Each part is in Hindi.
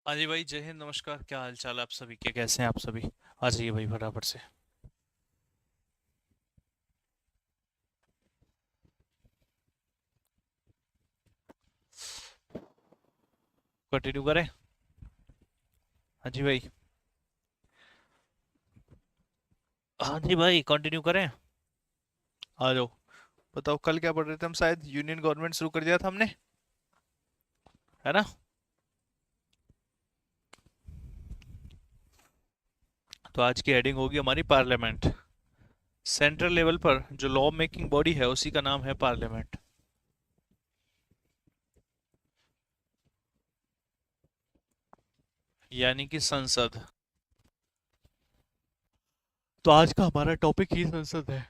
हाँ जी भाई, जय हिंद, नमस्कार। क्या हाल चाल है आप सभी के? कैसे हैं आप सभी? आ जाइए भाई फटाफट से। कंटिन्यू करें? हाँ जी भाई। हाँ जी भाई, कंटिन्यू करें। आ जाओ। बताओ, कल क्या पढ़ रहे थे हम? शायद यूनियन गवर्नमेंट शुरू कर दिया था हमने, है ना? तो आज की हेडिंग होगी हमारी पार्लियामेंट। सेंट्रल लेवल पर जो लॉ मेकिंग बॉडी है उसी का नाम है पार्लियामेंट, यानी कि संसद। तो आज का हमारा टॉपिक ही संसद है।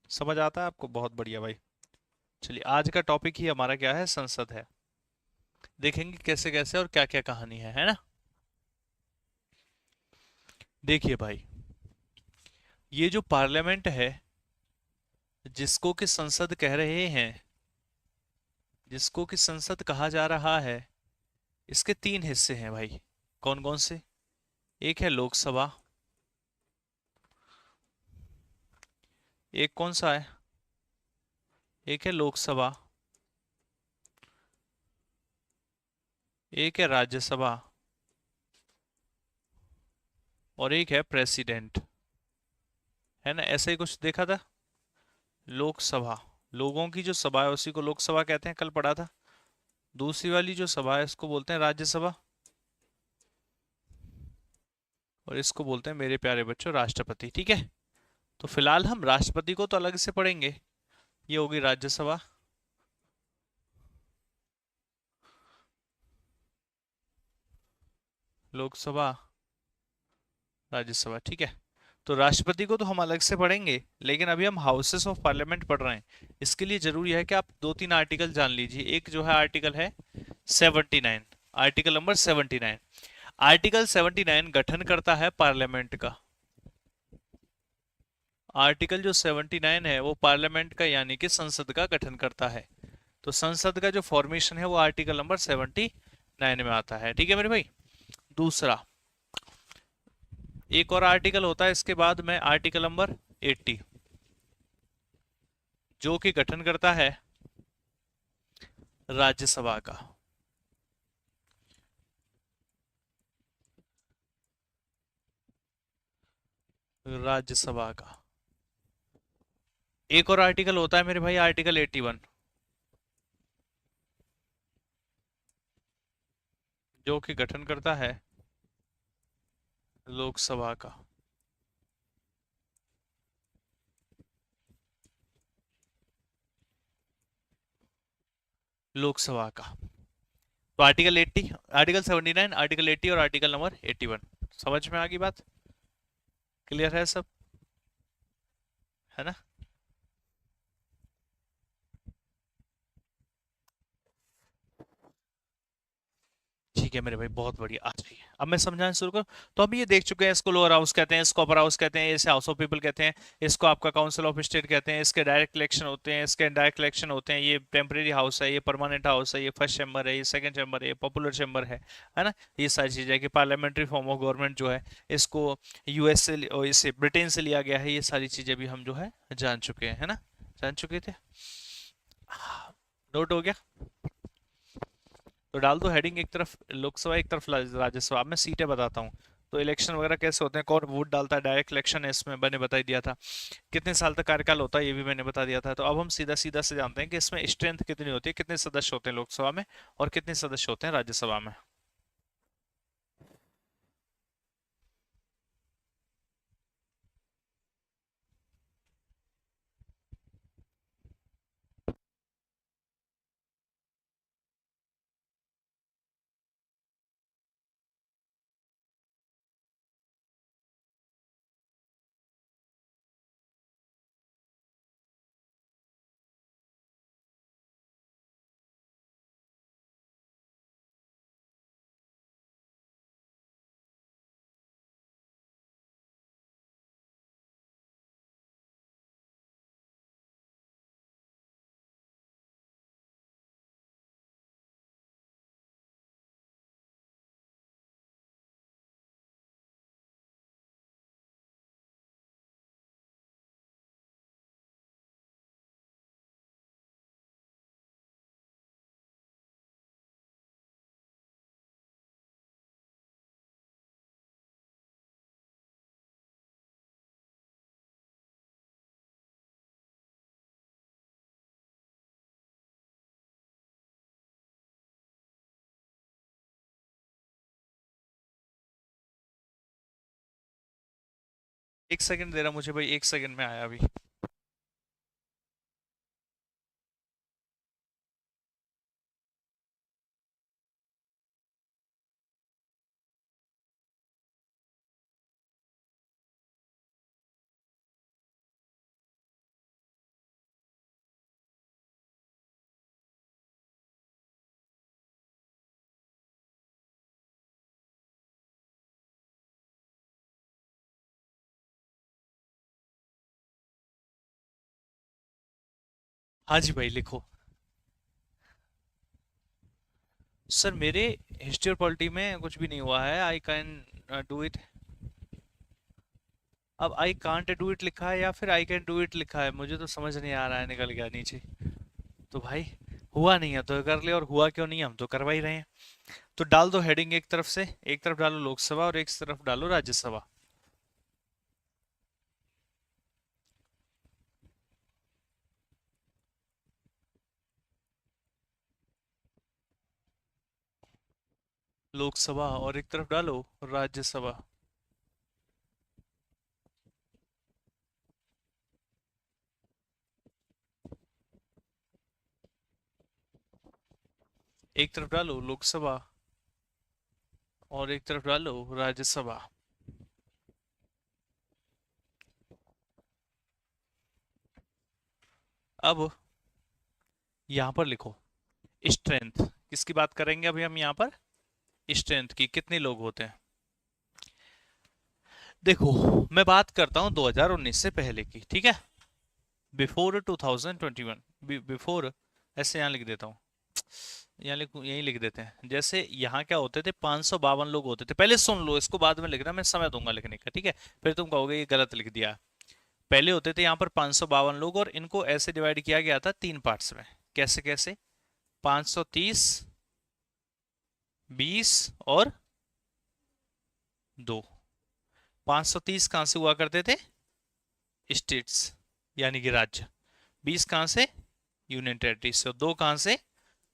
समझ आता है आपको? बहुत बढ़िया भाई। चलिए, आज का टॉपिक ही हमारा क्या है? संसद है। देखेंगे कैसे कैसे और क्या क्या कहानी है ना? देखिए भाई, ये जो पार्लियामेंट है, जिसको कि संसद कह रहे हैं, जिसको कि संसद कहा जा रहा है, इसके तीन हिस्से हैं भाई। कौन कौन से? एक है लोकसभा। एक कौन सा है? एक है लोकसभा। एक है राज्यसभा। और एक है प्रेसिडेंट। है ना? ऐसा ही कुछ देखा था। लोकसभा, लोगों की जो सभा है उसी को लोकसभा कहते हैं, कल पढ़ा था। दूसरी वाली जो सभा है इसको बोलते हैं राज्यसभा। और इसको बोलते हैं मेरे प्यारे बच्चों राष्ट्रपति। ठीक है? तो फिलहाल हम राष्ट्रपति को तो अलग से पढ़ेंगे। ये होगी राज्यसभा। लोकसभा, राज्यसभा। ठीक है? तो राष्ट्रपति को तो हम अलग से पढ़ेंगे, लेकिन अभी हम हाउसेस ऑफ पार्लियामेंट पढ़ रहे हैं। इसके लिए जरूरी है कि आप दो तीन आर्टिकल जान लीजिए। एक जो है आर्टिकल है 79। Article number 79। आर्टिकल 79 गठन करता है पार्लियामेंट का। आर्टिकल जो 79 है वो पार्लियामेंट का यानी कि संसद का गठन करता है। तो संसद का जो फॉर्मेशन है वो आर्टिकल नंबर 79 में आता है। ठीक है मेरे भाई? दूसरा, एक और आर्टिकल होता है इसके बाद में, आर्टिकल नंबर 80, जो कि गठन करता है राज्यसभा का। राज्यसभा का। एक और आर्टिकल होता है मेरे भाई, आर्टिकल 81, जो कि गठन करता है लोकसभा का। लोकसभा का। तो आर्टिकल 80, आर्टिकल 79, आर्टिकल 80 और आर्टिकल नंबर 81। समझ में आ गई बात? क्लियर है सब? है ना? ठीक है मेरे भाई, बहुत बढ़िया। आज भी अब मैं समझाना शुरू करूं। तो हम ये देख चुके हैं, इसको लोअर हाउस कहते हैं, इसको अपर हाउस कहते हैं, इसे हाउस ऑफ पीपल कहते हैं, इसको आपका काउंसिल ऑफ स्टेट कहते हैं, इसके डायरेक्ट इलेक्शन होते हैं, इसके इनडायरेक्ट इलेक्शन होते हैं, ये टेम्परेरी हाउस है, ये परमानेंट हाउस है, ये फर्स्ट चैम्बर है, ये सेकंड चैम्बर है, ये पॉपुलर चैम्बर है ना? ये सारी चीजें है कि पार्लियामेंट्री फॉर्म ऑफ गवर्नमेंट जो है, इसको यूएस से और इसे ब्रिटेन से लिया गया है। ये सारी चीजें भी हम जो है जान चुके हैं, है ना? जान चुके थे। नोट हो गया? तो डाल दो हेडिंग एक तरफ लोकसभा, एक तरफ राज्यसभा। अब मैं सीटें बताता हूँ। तो इलेक्शन वगैरह कैसे होते हैं, कौन वोट डालता है, डायरेक्ट इलेक्शन है, इसमें मैंने बता ही दिया था। कितने साल तक कार्यकाल होता है ये भी मैंने बता दिया था। तो अब हम सीधा सीधा से जानते हैं कि इसमें स्ट्रेंथ कितनी होती है, कितने सदस्य होते हैं लोकसभा में और कितने सदस्य होते हैं राज्यसभा में। एक सेकंड दे रहा मुझे भाई, एक सेकंड में आया अभी। हाँ जी भाई लिखो। सर मेरे हिस्ट्री और पॉलिटी में कुछ भी नहीं हुआ है, आई कैन डू इट। अब आई कांट डू इट लिखा है या फिर आई कैन डू इट लिखा है, मुझे तो समझ नहीं आ रहा है, निकल गया नीचे। तो भाई हुआ नहीं है तो कर ले, और हुआ क्यों नहीं है, हम तो करवा ही रहे हैं। तो डाल दो हेडिंग एक तरफ से, एक तरफ डालो लोकसभा और एक तरफ डालो राज्यसभा। लोकसभा और एक तरफ डालो राज्यसभा। एक तरफ डालो लोकसभा और एक तरफ डालो राज्यसभा। अब यहाँ पर लिखो स्ट्रेंथ, किसकी बात करेंगे अभी हम यहाँ पर, स्ट्रेंथ की, कितने लोग होते हैं। देखो मैं बात करता हूँ 2019 से पहले की, ठीक है, बिफोर 2021, बिफोर, ऐसे यहाँ लिख देता हूँ, यहाँ यहीं लिख देते हैं। जैसे यहाँ क्या होते थे, 552 लोग होते थे, पहले सुन लो इसको, बाद में लिखना, मैं समय दूंगा लिखने का, ठीक है। फिर तुम कहोगे ये गलत लिख दिया। पहले होते थे यहाँ पर 552 लोग, और इनको ऐसे डिवाइड किया गया था तीन पार्ट्स में। कैसे कैसे, 530, 20 और 2। 530 कहाँ से हुआ करते थे, स्टेट्स यानी कि राज्य। 20 कहाँ से, यूनियन टेरिटरी से। और दो कहाँ से,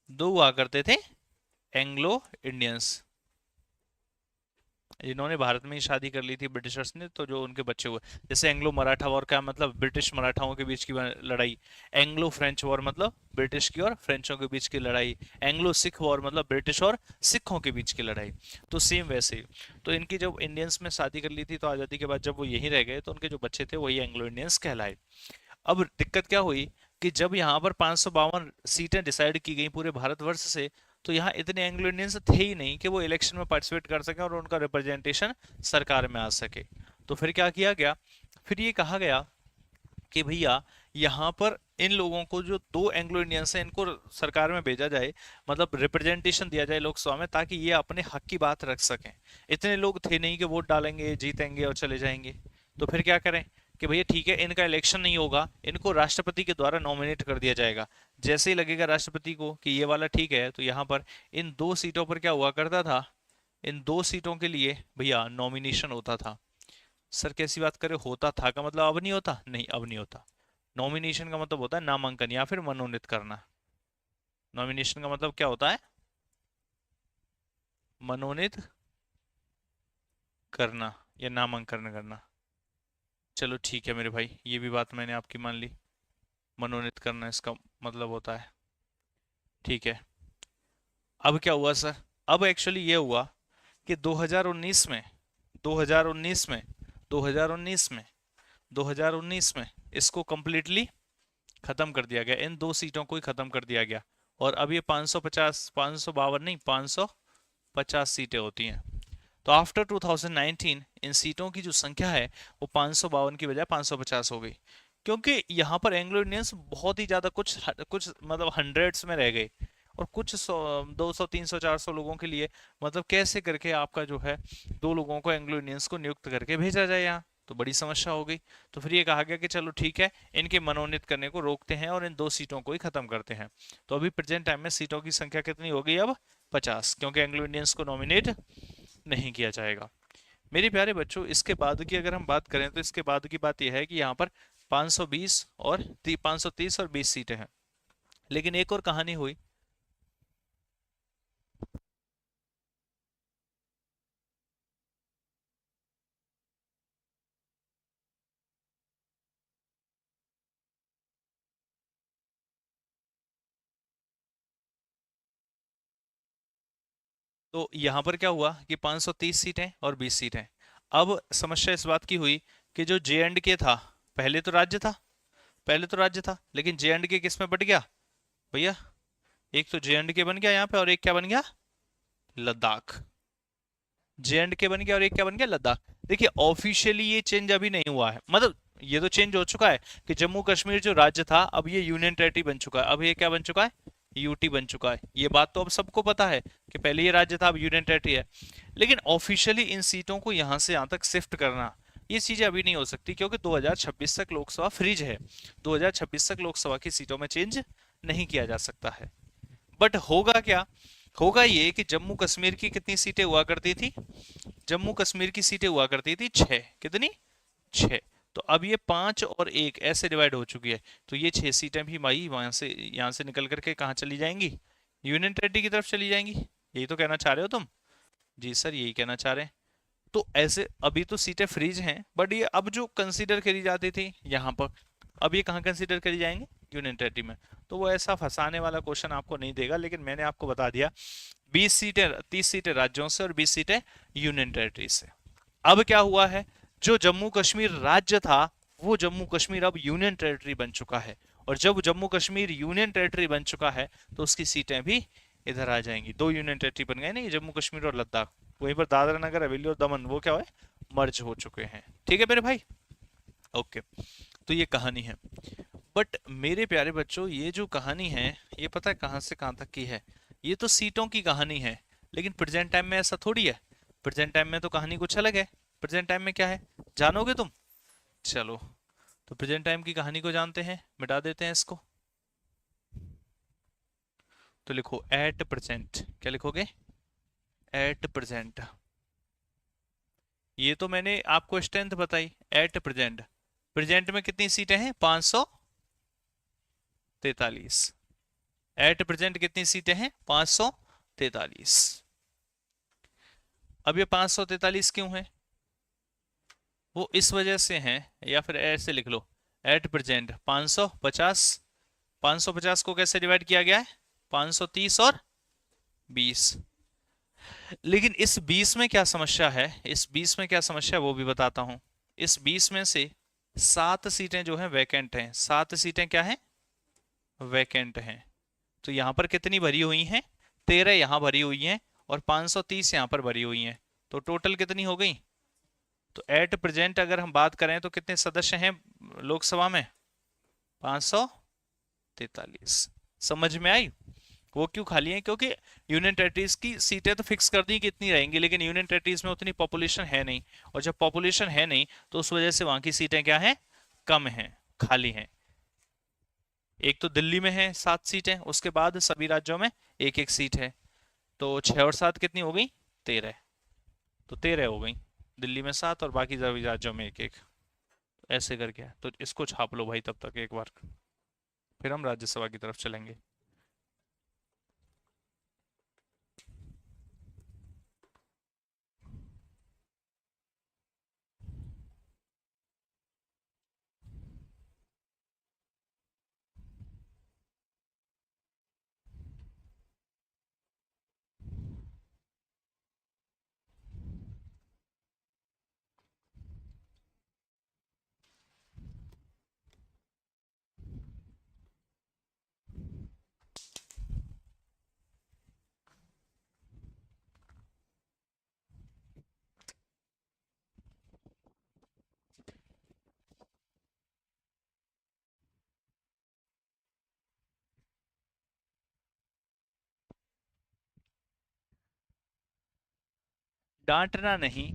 दो हुआ करते थे एंग्लो इंडियंस, जिन्होंने भारत में ही शादी कर ली थी ब्रिटिशर्स ने, तो जो उनके बच्चे हुए। जैसे एंग्लो मराठा वॉर का मतलब ब्रिटिश मराठाओं के बीच की लड़ाई। एंग्लो फ्रेंच वॉर मतलब ब्रिटिश की और फ्रेंचों के बीच की लड़ाई। एंग्लो सिख वॉर मतलब ब्रिटिश और सिखों के बीच की लड़ाई। तो सेम वैसे ही, तो इनकी जब इंडियंस में शादी कर ली थी, तो आज़ादी के बाद जब वो यहीं रह गए, तो उनके जो बच्चे थे वही एंग्लो इंडियंस कहलाए। अब दिक्कत क्या हुई कि जब यहाँ पर 552 सीटें डिसाइड की गई पूरे भारतवर्ष से, तो यहाँ इतने एंग्लो इंडियंस थे ही नहीं कि वो इलेक्शन में पार्टिसिपेट कर सके और उनका रिप्रेजेंटेशन सरकार में आ सके। तो फिर क्या किया गया, फिर ये कहा गया कि भैया यहाँ पर इन लोगों को, जो दो एंग्लो इंडियंस हैं, इनको सरकार में भेजा जाए, मतलब रिप्रेजेंटेशन दिया जाए लोकसभा में, ताकि ये अपने हक की बात रख सकें। इतने लोग थे नहीं कि वोट डालेंगे जीतेंगे और चले जाएंगे। तो फिर क्या करें कि भैया ठीक है, इनका इलेक्शन नहीं होगा, इनको राष्ट्रपति के द्वारा नॉमिनेट कर दिया जाएगा। जैसे ही लगेगा राष्ट्रपति को कि ये वाला ठीक है, तो यहाँ पर इन दो सीटों पर क्या हुआ करता था, इन दो सीटों के लिए भैया नॉमिनेशन होता था। सर कैसी बात करे, होता था का मतलब अब नहीं होता, नहीं अब नहीं होता। नॉमिनेशन का मतलब होता है नामांकन या फिर मनोनीत करना। नॉमिनेशन का मतलब क्या होता है, मनोनीत करना या नामांकन करना। चलो ठीक है मेरे भाई, ये भी बात मैंने आपकी मान ली, मनोनीत करना इसका मतलब होता है, ठीक है। अब क्या हुआ सर, अब एक्चुअली ये हुआ कि 2019 में, 2019 में, 2019 में, 2019 में इसको कंप्लीटली खत्म कर दिया गया, इन दो सीटों को ही खत्म कर दिया गया। और अब ये 550, 552 नहीं, 550 सीटें होती हैं। तो आफ्टर 2019 इन सीटों की जो संख्या है वो 552 की बजाय 550 हो गई, क्योंकि यहाँ पर एंग्लो इंडियंस बहुत ही ज्यादा, कुछ कुछ मतलब हंड्रेड्स में रह गए, और कुछ 200 300 400 लोगों के लिए, मतलब कैसे करके आपका जो है, दो लोगों को एंग्लो इंडियंस को नियुक्त करके भेजा जाए यहाँ, तो बड़ी समस्या हो गई। तो फिर ये कहा गया कि चलो ठीक है, इनके मनोनीत करने को रोकते हैं और इन दो सीटों को ही खत्म करते हैं। तो अभी प्रेजेंट टाइम में सीटों की संख्या कितनी हो गई अब, 50, क्योंकि एंग्लो इंडियंस को नॉमिनेट नहीं किया जाएगा। मेरे प्यारे बच्चों, इसके बाद की अगर हम बात करें, तो इसके बाद की बात यह है कि यहाँ पर 520 और 530 और 20 सीटें हैं। लेकिन एक और कहानी हुई। तो यहां पर क्या हुआ कि 530 सीटें और 20 सीटें। अब समस्या इस बात की हुई कि जो जे एंड के था, पहले तो राज्य था, पहले तो राज्य था, लेकिन जे एंड के किस में बट गया भैया? एक तो जे एंड के बन गया यहाँ पे, और एक क्या बन गया? लद्दाख। जे एंड के बन गया और एक क्या बन गया? लद्दाख। देखिए ऑफिशियली ये चेंज अभी नहीं हुआ है, मतलब ये तो चेंज हो चुका है कि जम्मू कश्मीर जो राज्य था अब ये यूनियन टेरिटरी बन चुका है। अब ये क्या बन चुका है? यूटी बन चुका है। ये बात तो अब सबको पता है कि पहले ये राज्य था, अब यूनियन टेरिटरी है। लेकिन ऑफिशियली इन सीटों को यहां से यहां तक शिफ्ट करना, ये चीजें अभी नहीं हो सकती, क्योंकि 2026 तक लोकसभा फ्रीज है। 2026 तक लोकसभा की सीटों में चेंज नहीं किया जा सकता है। बट होगा क्या? होगा ये कि जम्मू कश्मीर की कितनी सीटें हुआ करती थी? जम्मू कश्मीर की सीटें हुआ करती थी छह। कितनी? छह। तो अब ये पांच और एक ऐसे डिवाइड हो चुकी है। तो ये छह सीटें भी भाई वहां से, यहां से निकल करके कहाँ चली जाएंगी? यूनियन टेरिटरी की तरफ चली जाएंगी। यही तो कहना चाह रहे हो तुम? जी सर, यही कहना चाह रहे हैं। तो ऐसे अभी तो सीटें फ्रीज हैं, बट ये अब जो कंसीडर करी जाती थी यहाँ पर, अब ये कहाँ कंसीडर करी जाएंगे? यूनियन टेरिटरी में। तो वो ऐसा फंसाने वाला क्वेश्चन आपको नहीं देगा, लेकिन मैंने आपको बता दिया 20 सीटें, 30 सीटें राज्यों से और 20 सीटें यूनियन टेरिटरी से। अब क्या हुआ है? जो जम्मू कश्मीर राज्य था, वो जम्मू कश्मीर अब यूनियन टेरिटरी बन चुका है। और जब जम्मू कश्मीर यूनियन टेरिटरी बन चुका है तो उसकी सीटें भी इधर आ जाएंगी। दो यूनियन टेरिटरी बन गए ना, ये जम्मू कश्मीर और लद्दाख। वहीं पर दादरा नगर हवेली और दमन वो क्या हुए? मर्ज हो चुके हैं। ठीक है मेरे भाई? ओके। तो ये कहानी है। बट मेरे प्यारे बच्चों, ये जो कहानी है, ये पता है कहाँ से कहाँ तक की है? ये तो सीटों की कहानी है। लेकिन प्रेजेंट टाइम में ऐसा थोड़ी है। प्रेजेंट टाइम में तो कहानी कुछ अलग है। प्रेजेंट टाइम में क्या है, जानोगे तुम? चलो, तो प्रेजेंट टाइम की कहानी को जानते हैं, मिटा देते हैं इसको। तो लिखो एट प्रेजेंट। क्या लिखोगे? At present. ये तो मैंने आपको स्ट्रेंथ बताई। एट प्रेजेंट, प्रेजेंट में कितनी सीटें हैं? 543। एट प्रेजेंट कितनी सीटें हैं? 543। अब ये 543 क्यों है? वो इस वजह से हैं, या फिर ऐसे लिख लो, एट प्रेजेंट 550। 550 को कैसे डिवाइड किया गया है? 530 और 20। लेकिन इस 20 में क्या समस्या है? इस 20 में क्या समस्या है वो भी बताता हूं। इस 20 में से 7 सीटें जो हैं वैकेंट हैं। 7 सीटें क्या हैं? वैकेंट हैं। तो यहां पर कितनी भरी हुई हैं? 13 यहां भरी हुई हैं, और 530 यहां पर भरी हुई हैं। तो टोटल कितनी हो गई? तो एट प्रेजेंट अगर हम बात करें तो कितने सदस्य हैं लोकसभा में? 543। समझ में आई? वो क्यों खाली है? क्योंकि यूनियन टेरिटरीज की सीटें तो फिक्स कर दी कितनी रहेंगी, लेकिन यूनियन टेरिटरीज में उतनी पॉपुलेशन है नहीं। और जब पॉपुलेशन है नहीं तो उस वजह से वहां की सीटें क्या हैं? कम हैं, खाली हैं। एक तो दिल्ली में है 7 सीटें, उसके बाद सभी राज्यों में एक एक सीट है। तो 6 और 7 कितनी हो गई? 13। तो 13 हो गई। दिल्ली में 7 और बाकी सभी राज्यों में एक एक। ऐसे करके है। तो इसको छाप लो भाई तब तक एक बार, फिर हम राज्यसभा की तरफ चलेंगे। डांटना नहीं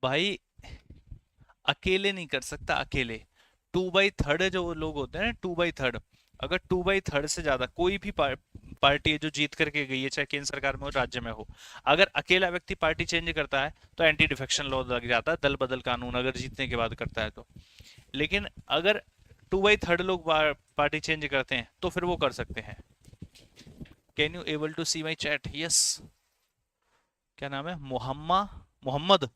भाई, अकेले नहीं कर सकता, अकेले। 2/3 जो लोग होते हैं ना, 2/3, अगर 2/3 से ज्यादा कोई भी पार्टी है जो जीत करके गई है, चाहे केंद्र सरकार में हो राज्य में हो, अगर अकेला व्यक्ति पार्टी चेंज करता है तो एंटी डिफेक्शन लॉ लग जाता है, दल बदल कानून, अगर जीतने के बाद करता है तो। लेकिन अगर 2/3 लोग पार्टी चेंज करते हैं तो फिर वो कर सकते हैं। Can you able to see my chat? Yes. क्या नाम है? मोहम्मद,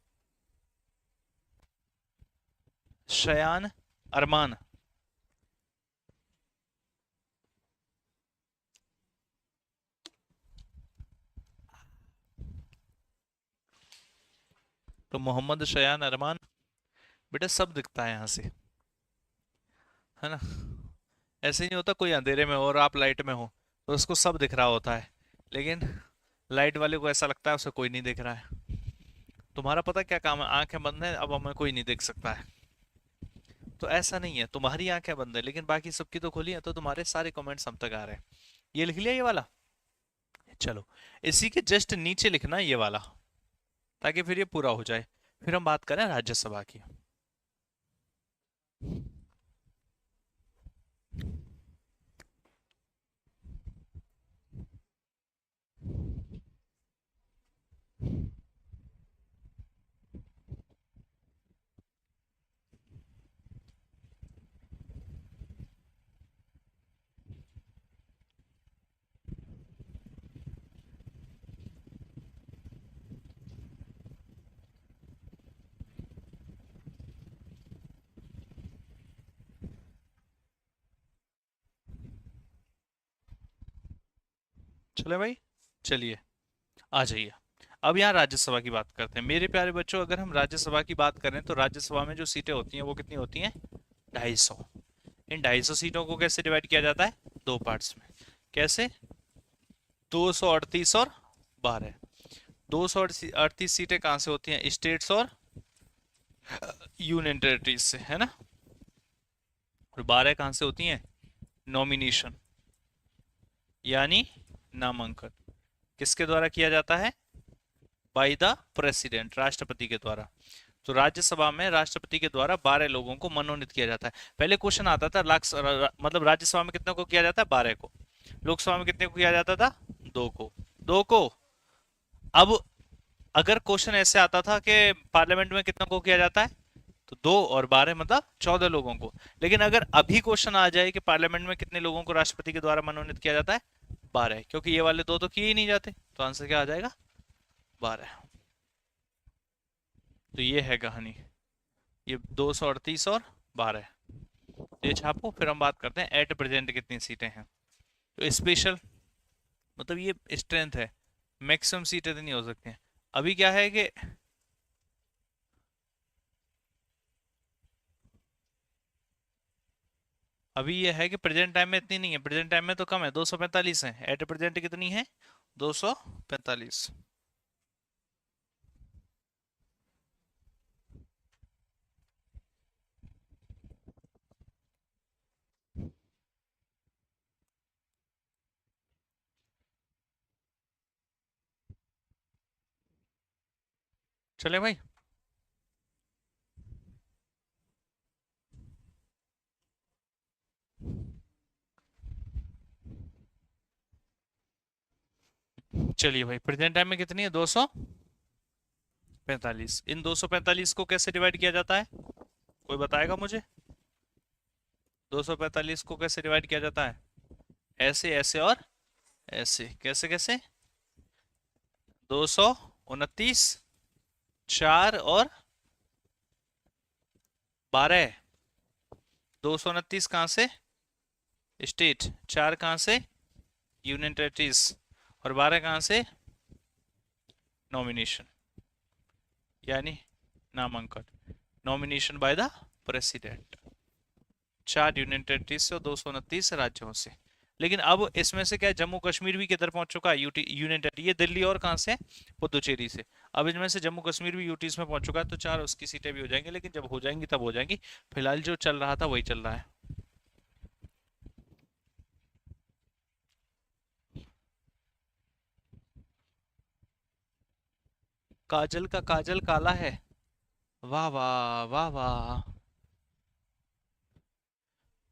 शयान, अरमान। तो मोहम्मद शयान अरमान, बेटा सब दिखता है यहाँ से, है ना। ऐसे नहीं होता कोई अंधेरे में हो और आप लाइट में हो तो उसको सब दिख रहा होता है, लेकिन लाइट वाले को ऐसा लगता है उसे कोई नहीं दिख रहा है। तुम्हारा पता क्या काम है, आंखें बंद है, अब हमें कोई नहीं देख सकता है। तो ऐसा नहीं है, तुम्हारी आंखें बंद है लेकिन बाकी सबकी तो खुली है, तो तुम्हारे सारे कमेंट्स हम तक आ रहे हैं। ये लिख लिया ये वाला। चलो, इसी के जस्ट नीचे लिखना ये वाला, ताकि फिर ये पूरा हो जाए। फिर हम बात करें राज्यसभा की। चले भाई, चलिए आ जाइए। अब यहाँ राज्यसभा की बात करते हैं मेरे प्यारे बच्चों। अगर हम राज्यसभा की बात करें तो राज्यसभा में जो सीटें होती हैं वो कितनी होती हैं, 250। इन 250 सीटों को कैसे डिवाइड किया जाता है, दो पार्ट्स में। कैसे, 238 और 12। 238 सीटें कहाँ से होती हैं, स्टेट्स और यूनियन टेरिटरीज से, है ना। और 12 कहाँ से होती हैं, नॉमिनेशन, यानी नामांकन। किसके द्वारा किया जाता है, बाय द प्रेसिडेंट, राष्ट्रपति के द्वारा। तो राज्यसभा में राष्ट्रपति के द्वारा 12 लोगों को मनोनीत किया जाता है। पहले क्वेश्चन आता था मतलब राज्यसभा में कितने को किया जाता है, 12 को। लोकसभा में कितने को किया जाता था, 2 को। 2 को। अब अगर क्वेश्चन ऐसे आता था कि पार्लियामेंट में कितने को किया जाता है, तो 2 और 12 मतलब 14 लोगों को। लेकिन अगर अभी क्वेश्चन आ जाए कि पार्लियामेंट में कितने लोगों को राष्ट्रपति के द्वारा मनोनीत किया जाता है, 12, क्योंकि ये वाले 2 तो किए ही नहीं जाते, तो आंसर क्या आ जाएगा, 12। तो ये है कहानी, ये 238 और 12। ये छापो, फिर हम बात करते हैं एट प्रेजेंट कितनी सीटें हैं। तो स्पेशल मतलब ये स्ट्रेंथ है, मैक्सिमम सीटें तो नहीं हो सकती हैं। अभी क्या है कि अभी ये है कि प्रेजेंट टाइम में इतनी नहीं है, प्रेजेंट टाइम में तो कम है, 245 है। एट प्रेजेंट कितनी है, 245। चले भाई, चलिए भाई, प्रेजेंट टाइम में कितनी है, 245। इन 245 को कैसे डिवाइड किया जाता है, कोई बताएगा मुझे। 245 को कैसे डिवाइड किया जाता है, ऐसे, ऐसे और ऐसे। कैसे कैसे, 229, 4 और 12। 229 कहाँ से, स्टेट, 4 कहाँ से, यूनियन टेरिटरीज, और 12 कहाँ से, नॉमिनेशन, यानी नामांकन, nomination by the president. 4 union territories से और 229 राज्यों से। लेकिन अब इसमें से क्या, जम्मू कश्मीर भी किधर पहुंच चुका है, यूटी यूनियन टेरिटरी, ये दिल्ली और कहाँ से, पुदुचेरी से। अब इनमें से जम्मू कश्मीर भी यूटीज में पहुंच चुका है, तो 4 उसकी सीटें भी हो जाएंगी, लेकिन जब हो जाएंगी तब हो जाएंगी। फिलहाल जो चल रहा था वही चल रहा है। काजल का काजल काला है, वाह वाह वाह वाह।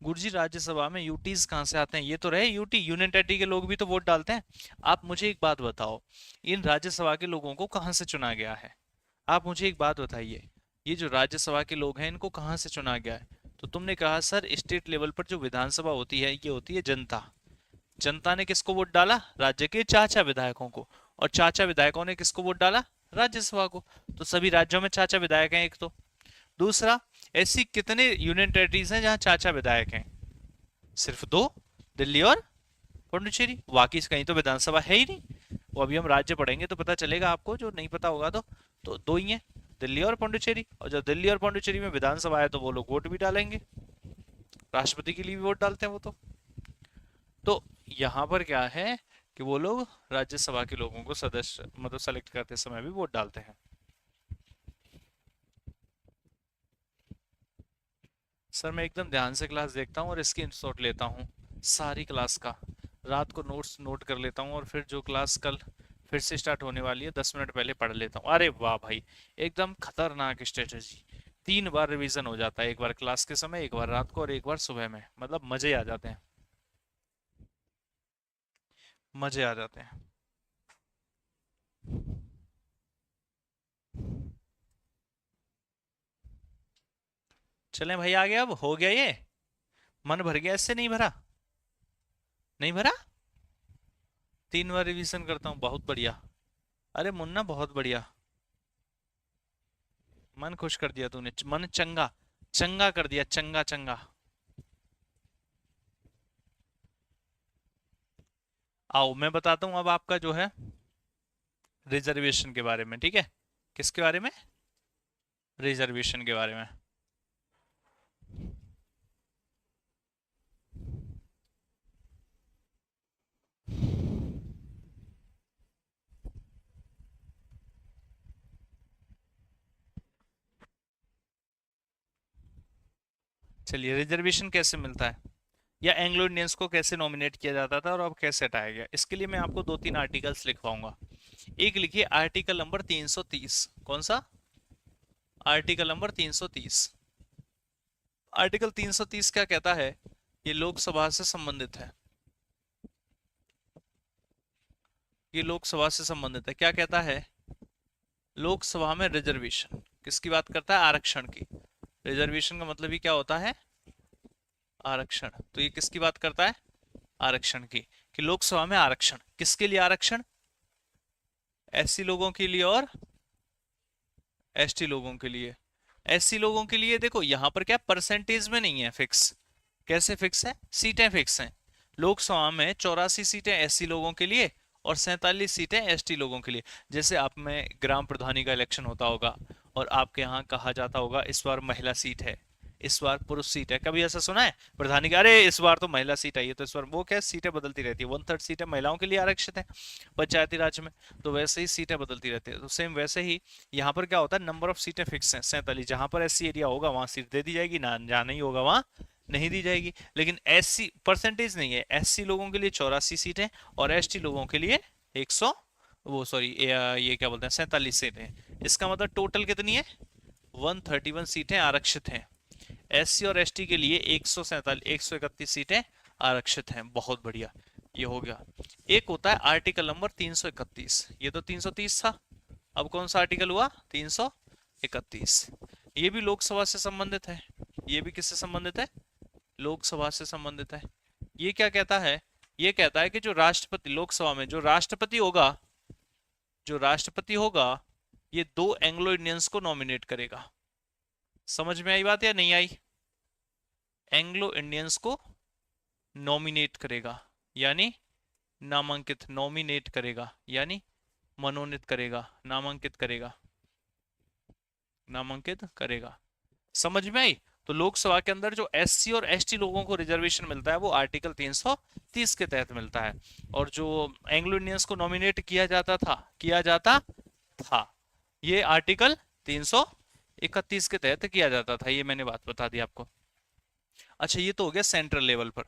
गुरुजी, राज्यसभा में यूटीज कहाँ से आते हैं, ये तो रहे यूटी, यूनियन टेरिटरी के लोग भी तो वोट डालते हैं। आप मुझे एक बात बताओ, इन राज्यसभा के लोगों को कहाँ से चुना गया है, आप मुझे एक बात बताइए। ये जो राज्यसभा के लोग हैं इनको कहाँ से चुना गया है। तो तुमने कहा सर स्टेट लेवल पर जो विधानसभा होती है ये होती है जनता। जनता ने किसको वोट डाला, राज्य के चाचा विधायकों को। और चाचा विधायकों ने किसको वोट डाला, राज्यसभा को। तो सभी राज्यों में चाचा विधायक हैं एक तो। दूसरा, ऐसी कितने यूनियन टेरिटरीज हैं जहां चाचा विधायक हैं, सिर्फ 2, दिल्ली और पुडुचेरी। बाकी कहीं तो विधानसभा है ही नहीं। वो अभी हम राज्य पढ़ेंगे तो पता चलेगा आपको, जो नहीं पता होगा तो 2 ही है। दिल्ली और पौंडुचेरी, और जब दिल्ली और पौंडुचेरी में विधानसभा है तो वो लोग वोट भी डालेंगे, राष्ट्रपति के लिए भी वोट डालते हैं वो तो यहाँ पर क्या है कि वो लोग राज्यसभा के लोगों को सदस्य मतलब सेलेक्ट करते समय भी वोट डालते हैं। सर मैं एकदम ध्यान से क्लास देखता हूँ और इसकी शॉट लेता हूँ सारी क्लास का, रात को नोट्स नोट कर लेता हूँ और फिर जो क्लास कल फिर से स्टार्ट होने वाली है 10 मिनट पहले पढ़ लेता हूँ। अरे वाह भाई, एकदम खतरनाक स्ट्रेटेजी। 3 बार रिवीजन हो जाता है, एक बार क्लास के समय, एक बार रात को और एक बार सुबह में, मतलब मजे आ जाते हैं, मजे आ जाते हैं। चलें भाई, आ गया, अब हो गया ये, मन भर गया इससे, नहीं भरा? नहीं भरा? 3 बार रिवीजन करता हूँ, बहुत बढ़िया। अरे मुन्ना बहुत बढ़िया, मन खुश कर दिया तूने, मन चंगा चंगा कर दिया, चंगा चंगा। आओ मैं बताता हूँ अब आपका जो है रिजर्वेशन के बारे में, ठीक है? किसके बारे में? रिजर्वेशन के बारे में। चलिए, रिजर्वेशन कैसे मिलता है या एंग्लो इंडियंस को कैसे नॉमिनेट किया जाता था और अब कैसे हटाया गया, इसके लिए मैं आपको 2-3 आर्टिकल्स लिखवाऊंगा। एक लिखिए आर्टिकल नंबर 330। कौन सा? Article number 330। आर्टिकल 330 क्या कहता है? ये लोकसभा से संबंधित है, ये लोकसभा से संबंधित है। क्या कहता है? लोकसभा में रिजर्वेशन किसकी बात करता है? आरक्षण की। रिजर्वेशन का मतलब ही क्या होता है? आरक्षण। तो ये किसकी बात करता है? आरक्षण की। कि लोकसभा में आरक्षण किसके लिए? आरक्षण एससी लोगों के लिए और एसटी लोगों के लिए। एससी लोगों के लिए देखो यहां पर क्या परसेंटेज में नहीं है फिक्स। कैसे फिक्स है? सीटें फिक्स हैं। लोकसभा में 84 सीटें एससी लोगों के लिए और 47 सीटें एसटी लोगों के लिए। जैसे आप में ग्राम प्रधानी का इलेक्शन होता होगा और आपके यहाँ कहा जाता होगा इस बार महिला सीट है, इस बार पुरुष सीट है, कभी ऐसा सुना है प्रधानी का, अरे इस बार तो महिला सीट आई है, तो इस बार वो क्या सीटें बदलती रहती है, 1/3 सीटें महिलाओं के लिए आरक्षित है पंचायती राज में, तो वैसे ही सीटें बदलती रहती है। तो सेम वैसे ही यहाँ पर क्या होता है, नंबर ऑफ सीटें फिक्स हैं 47। जहां पर एससी एरिया होगा वहां सीट दे दी जाएगी, ना जहां नहीं होगा वहां नहीं दी जाएगी। लेकिन एससी परसेंटेज नहीं है, एससी लोगों के लिए 84 सीटें और एसटी लोगों के लिए 100 वो सॉरी ये क्या बोलते हैं 47 सीटें। इसका मतलब टोटल कितनी है? 131 सीटें आरक्षित हैं। एससी और एसटी के लिए 131 सीटें आरक्षित हैं। बहुत बढ़िया, ये हो गया। एक होता है आर्टिकल नंबर 331, ये तो 330 था, अब कौन सा आर्टिकल हुआ? 331। ये भी लोकसभा से संबंधित है। ये भी किससे संबंधित है? लोकसभा से संबंधित है। ये क्या कहता है? ये कहता है कि जो राष्ट्रपति, लोकसभा में जो राष्ट्रपति होगा, जो राष्ट्रपति होगा ये 2 एंग्लो इंडियंस को नॉमिनेट करेगा। समझ में आई बात या नहीं आई? एंग्लो इंडियंस को नॉमिनेट करेगा यानी नामांकित, नॉमिनेट करेगा यानी मनोनीत करेगा, नामांकित करेगा, नामांकित करेगा। समझ में आई? तो लोकसभा के अंदर जो एससी और एसटी लोगों को रिजर्वेशन मिलता है वो आर्टिकल 330 के तहत मिलता है। और जो एंग्लो इंडियंस को नॉमिनेट किया जाता था ये आर्टिकल 331 के तहत किया जाता था। ये मैंने बात बता दी आपको। अच्छा, ये तो हो गया सेंट्रल लेवल पर।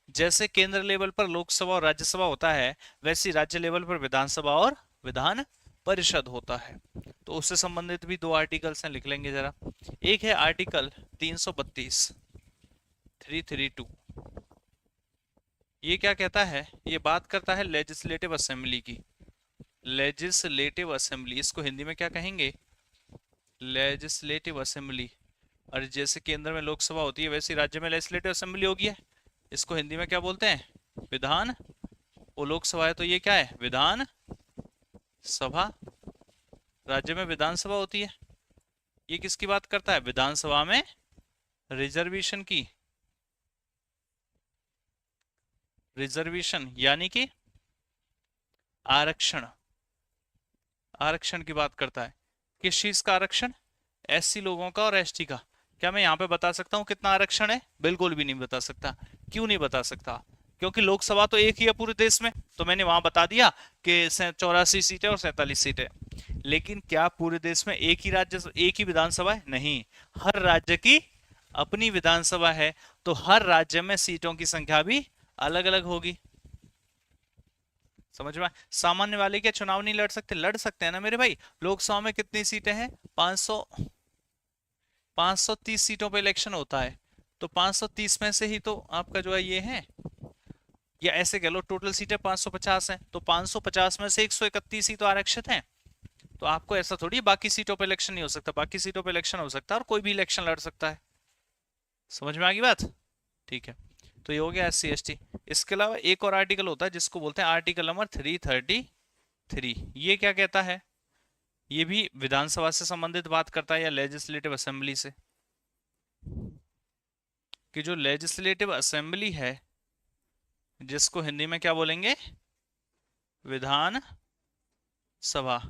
जैसे केंद्र लेवल पर लोकसभा और राज्यसभा होता है, वैसे राज्य लेवल पर विधानसभा और विधान परिषद होता है। तो उससे संबंधित भी 2 आर्टिकल्स हैं, लिख लेंगे जरा। एक है आर्टिकल 332, 332। ये क्या कहता है? ये बात करता है लेजिस्लेटिव असेंबली की। लेजिस्लेटिव असेंबली, इसको हिंदी में क्या कहेंगे? Legislative assembly. और जैसे केंद्र में लोकसभा होती है वैसे राज्य में लेजिस्लेटिव असेंबली होगी है। इसको हिंदी में क्या बोलते हैं? विधान। वो लोकसभा है तो ये क्या है? विधान सभा। राज्य में विधानसभा होती है। ये किसकी बात करता है? विधानसभा में रिजर्वेशन की। रिजर्वेशन यानी कि आरक्षण, आरक्षण की बात करता है किस चीज का आरक्षण? एससी लोगों का और एसटी का। क्या मैं यहाँ पे बता सकता हूँ कितना आरक्षण है? बिल्कुल भी नहीं बता सकता। क्यों नहीं बता सकता? क्योंकि लोकसभा तो एक ही है पूरे देश में, तो मैंने वहां बता दिया कि 84 सीटें और 47 सीटें। लेकिन क्या पूरे देश में एक ही राज्य, एक ही विधानसभा है? नहीं, हर राज्य की अपनी विधानसभा है, तो हर राज्य में सीटों की संख्या भी अलग अलग होगी। समझ में? सामान्य वाले क्या चुनाव नहीं लड़ सकते? लड़ सकते हैं ना मेरे भाई। लोकसभा में कितनी सीटें हैं? 500, 530 सीटों पे इलेक्शन होता है, तो 530 में से ही तो आपका जो है ये है, या ऐसे कह लो टोटल सीटें 550 हैं, तो 550 में से 131 ही तो आरक्षित हैं। तो आपको ऐसा थोड़ी बाकी सीटों पे इलेक्शन नहीं हो सकता, बाकी सीटों पे इलेक्शन हो सकता है और कोई भी इलेक्शन लड़ सकता है। समझ में आ गई बात? ठीक है, तो ये हो गया SC ST। इसके अलावा एक और आर्टिकल होता है जिसको बोलते हैं आर्टिकल नंबर 333। ये क्या कहता है? ये भी विधानसभा से संबंधित बात करता है या लेजिस्लेटिव असेंबली से, कि जो लेजिस्लेटिव असेंबली है, जिसको हिंदी में क्या बोलेंगे? विधान सभा।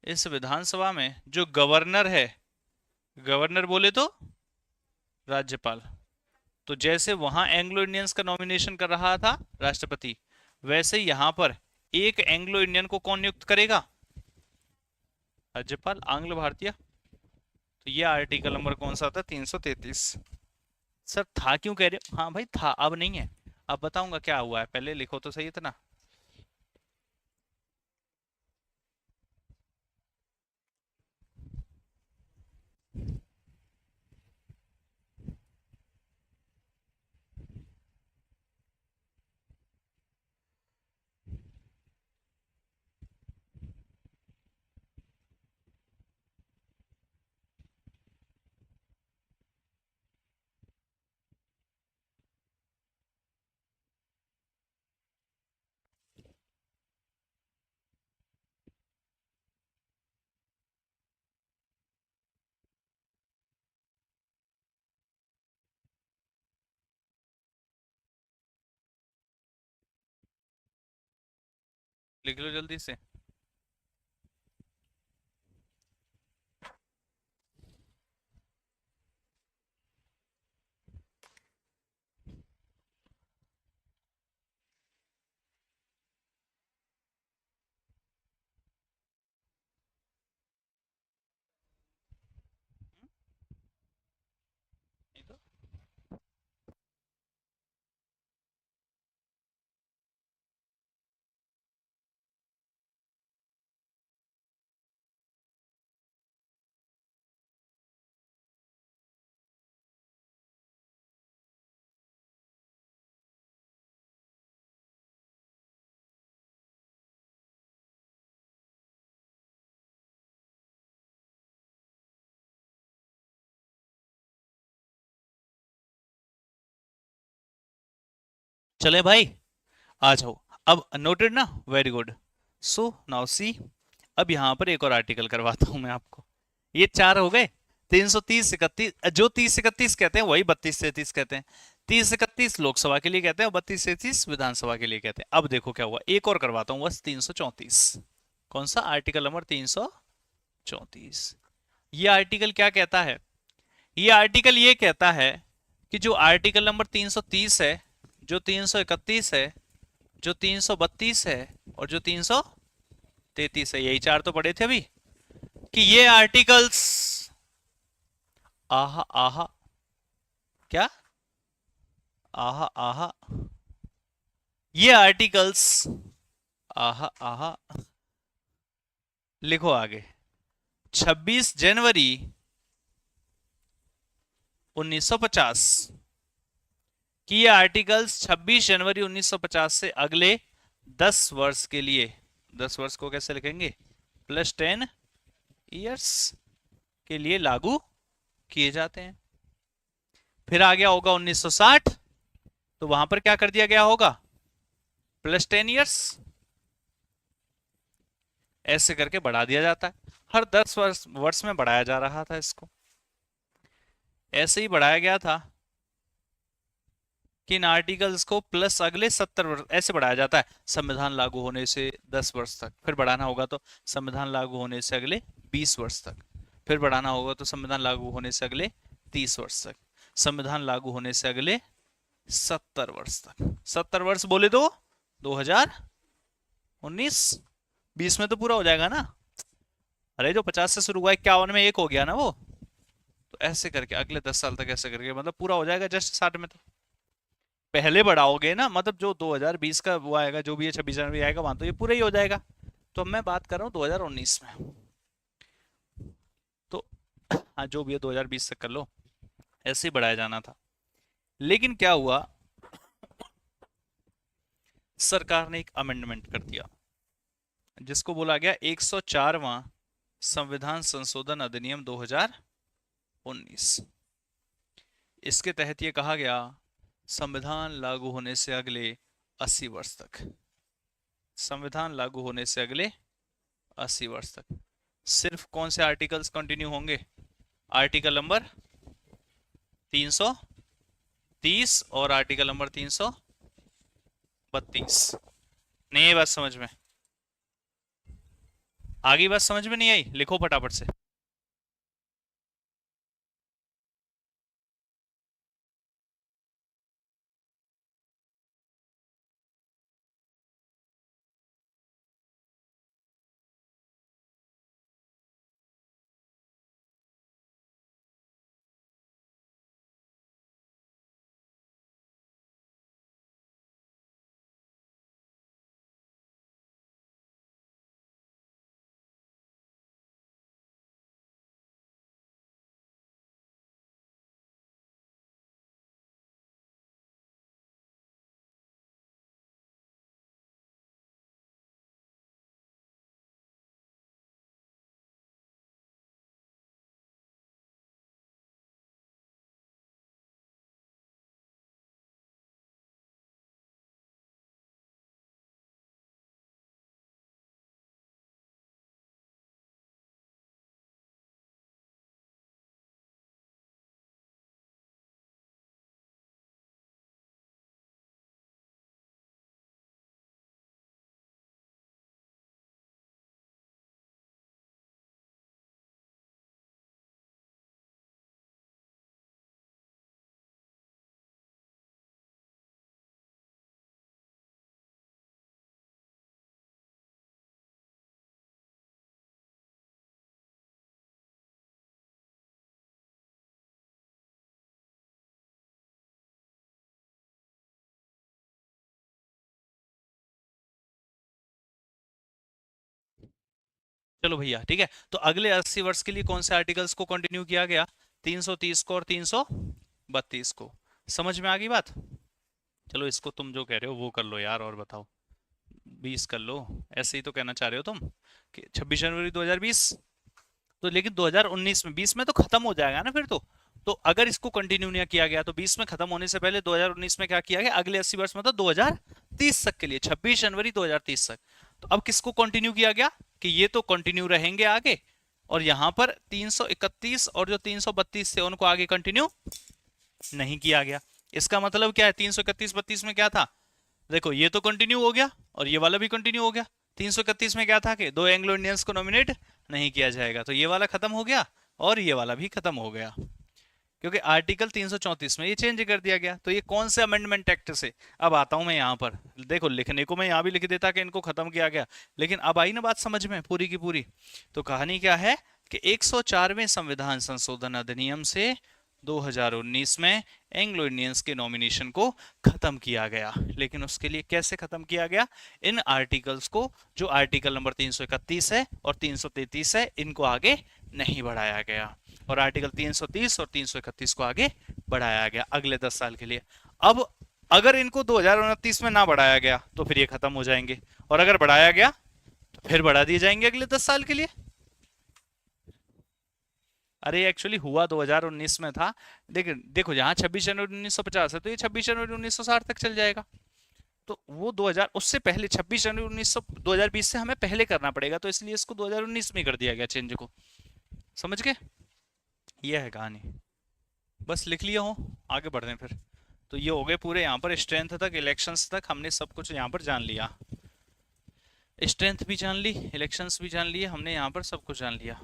इस विधानसभा में जो गवर्नर है, गवर्नर बोले तो राज्यपाल, तो जैसे वहां एंग्लो इंडियंस का नॉमिनेशन कर रहा था राष्ट्रपति, वैसे यहां पर एक एंग्लो इंडियन को कौन नियुक्त करेगा? राज्यपाल, आंग्ल भारतीय। तो ये आर्टिकल नंबर कौन सा था? 333। सर था क्यों कह रहे हो? हाँ भाई था, अब नहीं है। अब बताऊंगा क्या हुआ है, पहले लिखो तो सही इतना। लिख लो जल्दी से। नहीं तो चले भाई, आ जाओ। अब नोटेड ना? Very good. So now see, अब यहां पर एक और आर्टिकल करवाता हूं मैं आपको। ये चार हो गए। 330 31, जो 30 31 कहते हैं वही 32 33 कहते हैं। 30 31 लोकसभा के लिए कहते हैं और 32 33 विधानसभा के लिए कहते हैं। अब देखो क्या हुआ, एक और करवाता हूं बस, 334। कौन सा? Article number 334। ये आर्टिकल क्या कहता है? ये आर्टिकल ये कहता है कि जो आर्टिकल नंबर 330 है, जो 331 है, जो 332 है और जो 333 है, यही चार तो पढ़े थे अभी, कि ये आर्टिकल्स, आहा आहा, क्या? आहा आहा, ये आर्टिकल्स, आहा आहा, लिखो आगे। 26 जनवरी 1950 कि ये आर्टिकल्स 26 जनवरी 1950 से अगले 10 वर्ष के लिए, 10 वर्ष को कैसे लिखेंगे? +10 years के लिए लागू किए जाते हैं। फिर आ गया होगा 1960, तो वहां पर क्या कर दिया गया होगा? +10 years, ऐसे करके बढ़ा दिया जाता है। हर 10 वर्ष में बढ़ाया जा रहा था इसको। ऐसे ही बढ़ाया गया था कि इन आर्टिकल्स को प्लस अगले 70 वर्ष ऐसे बढ़ाया जाता है। संविधान लागू होने से 10 वर्ष तक, फिर बढ़ाना होगा तो संविधान लागू होने से अगले 20 वर्ष तक। फिर बढ़ाना होगा तो संविधान लागू होने से अगले 30 वर्ष तक, संविधान लागू होने से अगले 70 वर्ष तक। 70 वर्ष बोले तो 2019, 20 में तो पूरा हो जाएगा ना। अरे जो 50 से शुरू हुआ 51 में एक हो गया ना वो, तो ऐसे करके अगले 10 साल तक ऐसे करके मतलब पूरा हो जाएगा जस्ट 60 में। तो पहले बढ़ाओगे ना, मतलब जो 2020 का वो आएगा, जो भी है 26 जनवरी आएगा वहां, तो ये पूरा ही हो जाएगा। तो अब मैं बात कर रहा हूँ 2019 में, तो हाँ जो भी है 2020 तक कर लो, ऐसे ही बढ़ाया जाना था। लेकिन क्या हुआ, सरकार ने एक अमेंडमेंट कर दिया जिसको बोला गया 104वां संविधान संशोधन अधिनियम 2019। इसके तहत ये कहा गया संविधान लागू होने से अगले 80 वर्ष तक, संविधान लागू होने से अगले 80 वर्ष तक सिर्फ कौन से आर्टिकल्स कंटिन्यू होंगे, आर्टिकल नंबर 330 और आर्टिकल नंबर 332। नहीं ये बात समझ में, आगे बात समझ में नहीं आई, लिखो फटाफट से। चलो भैया ठीक है, तो अगले 80 वर्ष के लिए कौन से आर्टिकल्स को कंटिन्यू किया गया, 330 को और 332 को। समझ में आ गई बात। चलो इसको तुम जो कह रहे हो वो कर लो यार, और बताओ 20 कर लो, ऐसे ही तो कहना चाह रहे हो तुम कि 26 जनवरी 2020। तो लेकिन 2019 में, 20 में तो खत्म हो जाएगा ना फिर तो अगर इसको कंटिन्यू नहीं किया गया तो 20 में खत्म होने से पहले 2019 में क्या किया गया, अगले 80 वर्ष मतलब 2030 तक के लिए, 26 जनवरी 2030 तक। तो अब किसको कंटिन्यू किया गया कि ये तो कंटिन्यू रहेंगे आगे, और यहां पर 331 और जो 332 थे उनको आगे कंटिन्यू नहीं किया गया। इसका मतलब क्या है, 331 32 में क्या था, देखो ये तो कंटिन्यू हो गया और ये वाला भी कंटिन्यू हो गया। 331 में क्या था कि दो एंग्लो इंडियंस को नॉमिनेट नहीं किया जाएगा, तो ये वाला खत्म हो गया और ये वाला भी खत्म हो गया, क्योंकि आर्टिकल 334 में ये चेंज कर दिया गया। तो ये कौन से अमेंडमेंट एक्ट से, अब आता हूं मैं यहाँ पर, देखो लिखने को मैं यहाँ भी लिख देता कि इनको खत्म किया गया, लेकिन अब आई ना बात समझ में पूरी की पूरी। तो कहानी क्या है कि 104वें संविधान संशोधन अधिनियम से 2019 में एंग्लो इंडियंस के नॉमिनेशन को खत्म किया गया। लेकिन उसके लिए कैसे खत्म किया गया, इन आर्टिकल्स को, जो आर्टिकल नंबर 331 है और 333 है, इनको आगे नहीं बढ़ाया गया, और आर्टिकल 330 और 331 को आगे बढ़ाया गया अगले 10 साल के लिए। अब अगर इनको 2029 में ना बढ़ाया गया तो फिर ये खत्म हो जाएंगे, और अगर बढ़ाया गया तो फिर बढ़ा दिए जाएंगे अगले 10 साल के लिए। अरे एक्चुअली हुआ 2019 में था, लेकिन देखो यहाँ 26 जनवरी 1950 है तो ये 26 जनवरी 1960 तक चल जाएगा। तो वो 2000 उससे पहले 26 जनवरी 1900 2020 से हमें पहले करना पड़ेगा, तो इसलिए इसको 2019 में कर दिया गया चेंज को। समझ गए, ये है कहानी। बस लिख लिया हो, आगे बढ़ते हैं फिर। तो ये हो गए पूरे यहाँ पर स्ट्रेंथ तक, इलेक्शंस तक हमने सब कुछ यहाँ पर जान लिया, स्ट्रेंथ भी जान ली, इलेक्शंस भी जान लिए हमने, यहाँ पर सब कुछ जान लिया।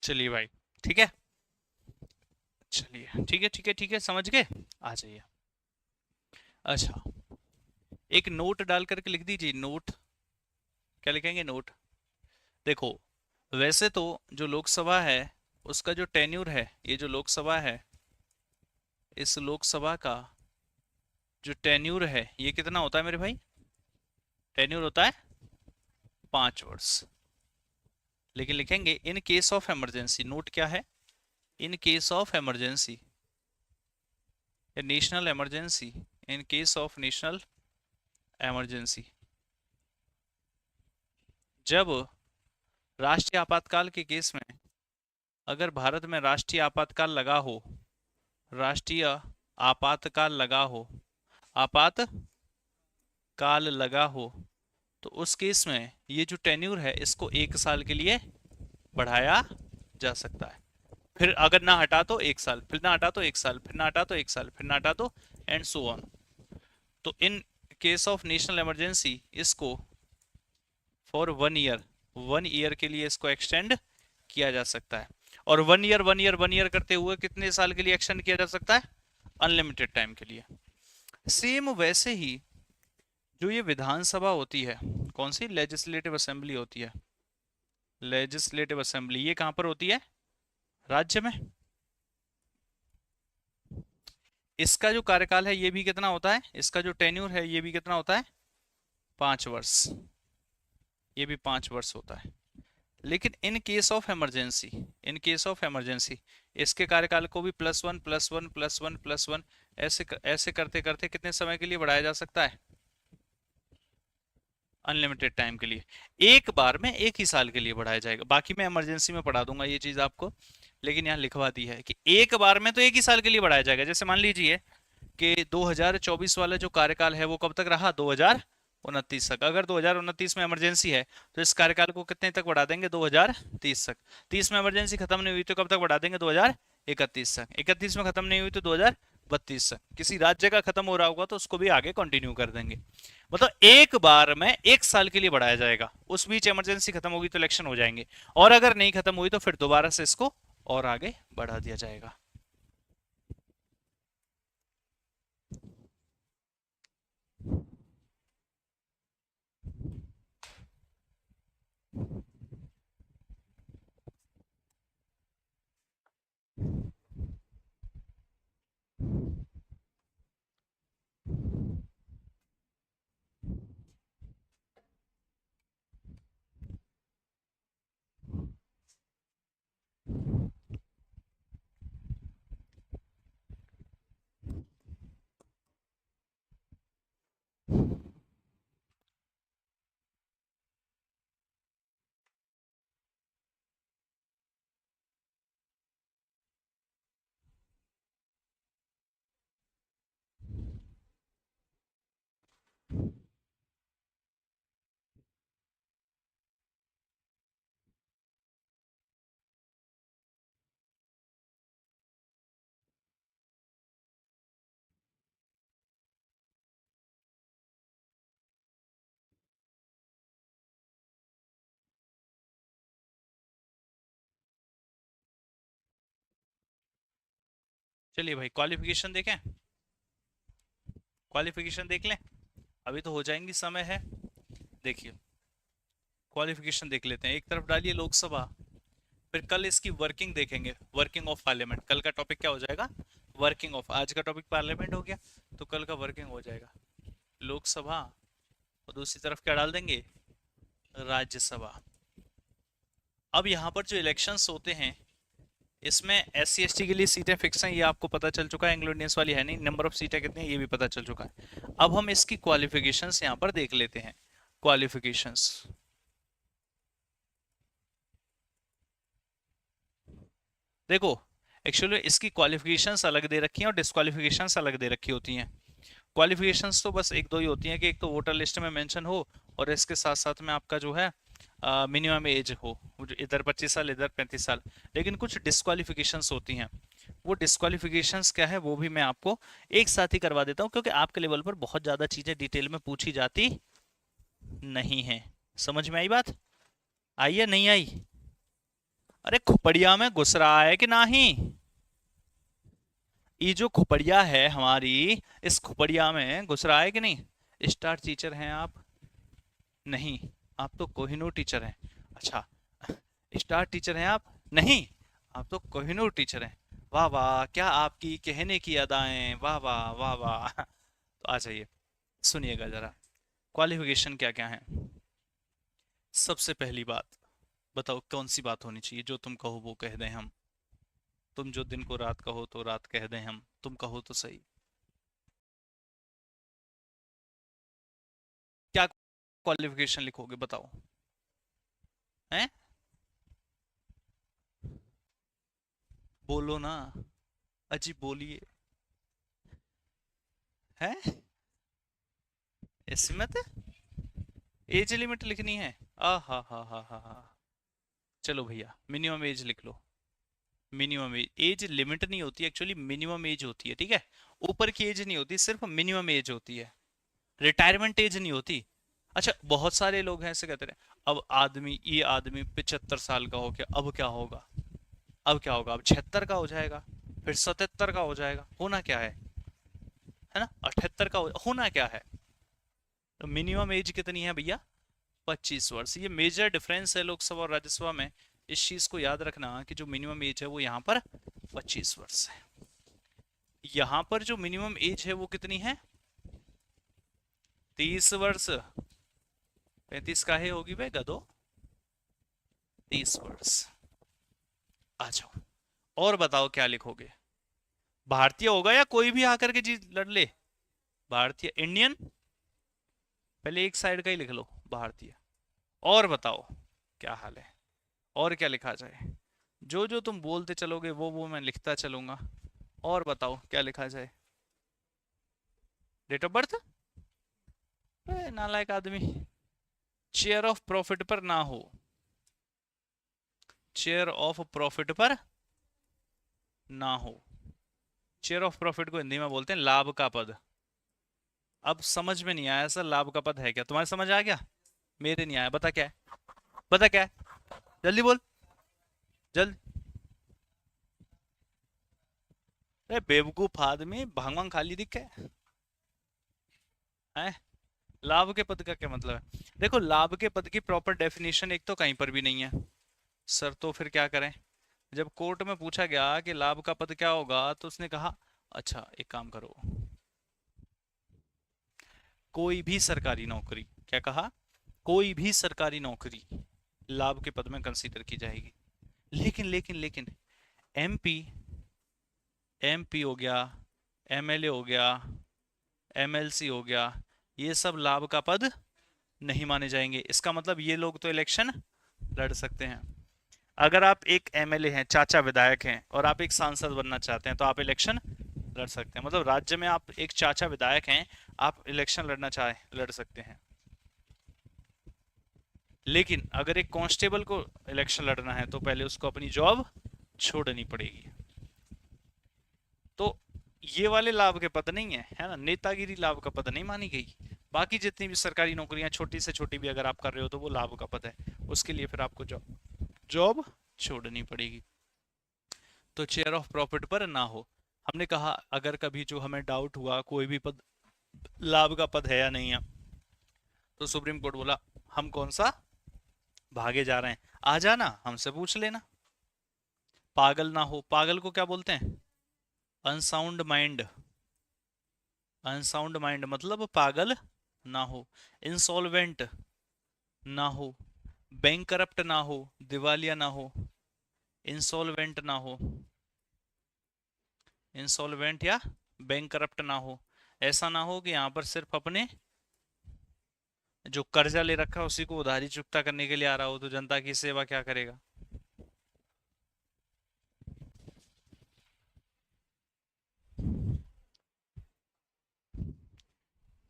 चलिए भाई, ठीक है, चलिए ठीक है ठीक है ठीक है, समझ गए, आ जाइए। अच्छा, एक नोट डाल करके लिख दीजिए, नोट, क्या लिखेंगे, नोट। देखो, वैसे तो जो लोकसभा है उसका जो टेन्यूर है, ये जो लोकसभा है, इस लोकसभा का जो टेन्यूर है ये कितना होता है मेरे भाई, टेन्यूर होता है 5 वर्ष। लेकिन लिखेंगे इन केस ऑफ इमरजेंसी, नोट क्या है, इन case of emergency, national emergency, in case of national emergency, जब राष्ट्रीय आपातकाल के केस में, अगर भारत में राष्ट्रीय आपातकाल लगा हो, राष्ट्रीय आपातकाल लगा हो, आपातकाल लगा हो, तो उस केस में ये जो टेन्यूर है इसको 1 साल के लिए बढ़ाया जा सकता है। फिर अगर ना हटा तो 1 साल, फिर ना हटा तो 1 साल, फिर ना हटा तो 1 साल, फिर ना हटा तो, एंड सो ऑन। तो in case of national emergency इसको फॉर 1 ईयर, 1 ईयर के लिए इसको एक्सटेंड किया जा सकता है। और 1 ईयर 1 ईयर 1 ईयर करते हुए कितने साल के लिए एक्सटेंड किया जा सकता है, अनलिमिटेड टाइम के लिए। सेम वैसे ही जो ये विधानसभा होती है, कौन सी, लेजिस्लेटिव असेंबली होती है, लेजिस्लेटिव असेंबली, ये कहां पर होती है, राज्य में। इसका जो कार्यकाल है ये भी कितना होता है, इसका जो टेन्यूर है ये भी कितना होता है, 5 वर्ष, ये भी 5 वर्ष होता है। लेकिन इन case of emergency, in case of emergency इसके कार्यकाल को भी +1 +1 +1 +1 ऐसे करते करते कितने समय के लिए बढ़ाया जा सकता है, अनलिमिटेड टाइम के लिए। एक बार में 1 ही साल के लिए बढ़ाया जाएगा, बाकी मैं इमरजेंसी में पढ़ा दूंगा ये चीज आपको, लेकिन यहाँ लिखवा दी है कि एक बार में तो 1 ही साल के लिए बढ़ाया जाएगा। जैसे मान लीजिए कि 2024 वाला जो कार्यकाल है वो कब तक रहा, 2029 तक। अगर 2029 में इमरजेंसी है तो इस कार्यकाल को कितने तक बढ़ा देंगे, 2030 तक। 30 में इमरजेंसी खत्म नहीं हुई तो कब तक बढ़ा देंगे, 2031 तक। 31 में खत्म नहीं हुई तो 2032 तक। किसी राज्य का खत्म हो रहा होगा तो उसको भी आगे कंटिन्यू कर देंगे। मतलब एक बार में 1 साल के लिए बढ़ाया जाएगा, उस बीच इमरजेंसी खत्म होगी तो इलेक्शन हो जाएंगे, और अगर नहीं खत्म हुई तो फिर दोबारा से इसको और आगे बढ़ा दिया जाएगा। चलिए भाई, क्वालिफिकेशन देखें, क्वालिफिकेशन देख लें, अभी तो हो जाएंगी, समय है। देखिए, क्वालिफिकेशन देख लेते हैं। एक तरफ डालिए लोकसभा, फिर कल इसकी वर्किंग देखेंगे, वर्किंग ऑफ पार्लियामेंट। कल का टॉपिक क्या हो जाएगा, वर्किंग ऑफ। आज का टॉपिक पार्लियामेंट हो गया, तो कल का वर्किंग हो जाएगा लोकसभा, और दूसरी तरफ क्या डाल देंगे, राज्यसभा। अब यहाँ पर जो इलेक्शंस होते हैं इसमें SC ST के लिए सीटें फिक्स हैं, ये आपको पता चल चुका है, एंग्लो इंडियंस वाली है नहीं। नंबर ऑफ सीटें कितनी है ये भी पता चल चुका है। अब हम इसकी क्वालिफिकेशंस यहाँ पर देख लेते हैं। क्वालिफिकेशंस देखो, एक्चुअली इसकी क्वालिफिकेशंस अलग दे रखी हैं और डिस्क्वालिफिकेशंस अलग दे रखी होती हैं। क्वालिफिकेशंस तो बस एक दो ही होती हैं कि एक तो वोटर लिस्ट में मेंशन हो, और इसके साथ साथ में आपका जो है मिनिमम एज हो, इधर 25 साल इधर 35 साल। लेकिन कुछ डिस्क्वालिफिकेशंस होती हैं, वो डिस्क्वालिफिकेशंस क्या है वो भी मैं आपको एक साथ ही करवा देता हूँ, क्योंकि आपके लेवल पर बहुत ज़्यादा चीज़ें डिटेल में पूछी जाती नहीं है। समझ में आई बात, आई या नहीं आई, अरे खोपड़िया में घुस रहा है कि नहीं? ये जो खोपड़िया है हमारी, इस खोपड़िया में घुस रहा है कि नहीं? स्टार टीचर हैं आप? नहीं, आप तो कोहिनूर टीचर हैं। अच्छा, स्टार टीचर हैं आप? नहीं, आप तो कोहिनूर टीचर हैं। वाह वाह, क्या आपकी कहने की अदाएं, वाह वाह वाह वाह। तो आ जाइए, सुनिएगा जरा, क्वालिफिकेशन क्या क्या है। सबसे पहली बात, बताओ कौन सी बात होनी चाहिए? जो तुम कहो वो कह दें हम। तुम जो दिन को रात कहो तो रात कह दें हम, तुम कहो तो सही। क्या क्वालिफिकेशन लिखोगे बताओ? हैं? बोलो ना, अजी बोलिए। है? ऐसी मत, एज लिमिट लिखनी है? आ हा। चलो भैया, मिनिमम एज लिख लो। मिनिमम एज, एज लिमिट नहीं होती एक्चुअली, मिनिमम एज होती है, ठीक है? ऊपर की एज नहीं होती, सिर्फ मिनिमम एज होती है। रिटायरमेंट एज नहीं होती। अच्छा, बहुत सारे लोग हैं ऐसे कहते रहे, अब आदमी, ये आदमी 75 साल का हो गया, अब क्या होगा? अब क्या होगा? अब 76 का हो जाएगा, फिर 77 का हो जाएगा। होना क्या है ना? 78 का होना क्या है? तो मिनिमम एज कितनी है भैया? 25 वर्ष। ये मेजर डिफरेंस है लोकसभा और राज्यसभा में। इस चीज को याद रखना कि जो मिनिमम एज है वो यहाँ पर 25 वर्ष है। यहाँ पर जो मिनिमम एज है वो कितनी है? 30 वर्ष। 35 काहे होगी भाई गधो? 30 वर्ष। आ जाओ, और बताओ क्या लिखोगे? भारतीय होगा या कोई भी आकर के जी लड़ ले? भारतीय, इंडियन, पहले एक साइड का ही लिख लो, भारतीय। और बताओ क्या हाल है? और क्या लिखा जाए? जो जो तुम बोलते चलोगे वो मैं लिखता चलूंगा। और बताओ क्या लिखा जाए? Date of birth? नालायक आदमी। चेयर ऑफ प्रॉफिट पर ना हो। चेयर ऑफ प्रॉफिट पर ना हो। चेयर ऑफ प्रॉफिट को हिंदी में बोलते हैं लाभ का पद। अब समझ में नहीं आया सर, लाभ का पद है क्या? तुम्हारे समझ आ गया? मेरे नहीं आया, बता क्या है? बता क्या है? जल्दी बोल, जल्द। अरे बेवकूफ आदमी, भांग वांग खाली दिखे है? लाभ के पद का क्या मतलब है? देखो, लाभ के पद की प्रॉपर डेफिनेशन एक तो कहीं पर भी नहीं है सर, तो फिर क्या करें? जब कोर्ट में पूछा गया कि लाभ का पद क्या होगा, तो उसने कहा अच्छा एक काम करो, कोई भी सरकारी नौकरी, क्या कहा? कोई भी सरकारी नौकरी लाभ के पद में कंसीडर की जाएगी। लेकिन लेकिन लेकिन एमपी, एमपी हो गया, एमएलए हो गया, एमएलसी हो गया, ये सब लाभ का पद नहीं माने जाएंगे। इसका मतलब ये लोग तो इलेक्शन लड़ सकते हैं। अगर आप एक एमएलए हैं, चाचा विधायक हैं, और आप एक सांसद बनना चाहते हैं, तो आप इलेक्शन लड़ सकते हैं। मतलब राज्य में आप एक चाचा विधायक हैं, आप इलेक्शन लड़ना चाहे लड़ सकते हैं। लेकिन अगर एक कांस्टेबल को इलेक्शन लड़ना है तो पहले उसको अपनी जॉब छोड़नी पड़ेगी। तो ये वाले लाभ के पद नहीं है ना? नेतागिरी लाभ का पद नहीं मानी गई। बाकी जितनी भी सरकारी नौकरियां छोटी से छोटी भी अगर आप कर रहे हो तो वो लाभ का पद है। उसके लिए फिर आपको जॉब जॉब छोड़नी पड़ेगी। तो चेयर ऑफ प्रॉफिट पर ना हो। हमने कहा अगर कभी जो हमें डाउट हुआ कोई भी पद लाभ का पद है या नहीं है, तो सुप्रीम कोर्ट बोला हम कौन सा भागे जा रहे हैं, आ जाना हमसे पूछ लेना। पागल ना हो, पागल को क्या बोलते हैं? Unsound mind. अनसाउंड माइंड मतलब पागल ना हो। इंसॉल्वेंट ना हो, बैंक करप्ट ना हो, दिवालिया ना हो, इंसॉल्वेंट ना हो, इंसॉल्वेंट या बैंक करप्ट ना हो। ऐसा ना हो कि यहाँ पर सिर्फ अपने जो कर्जा ले रखा है उसी को उधारी चुकता करने के लिए आ रहा हो, तो जनता की सेवा क्या करेगा?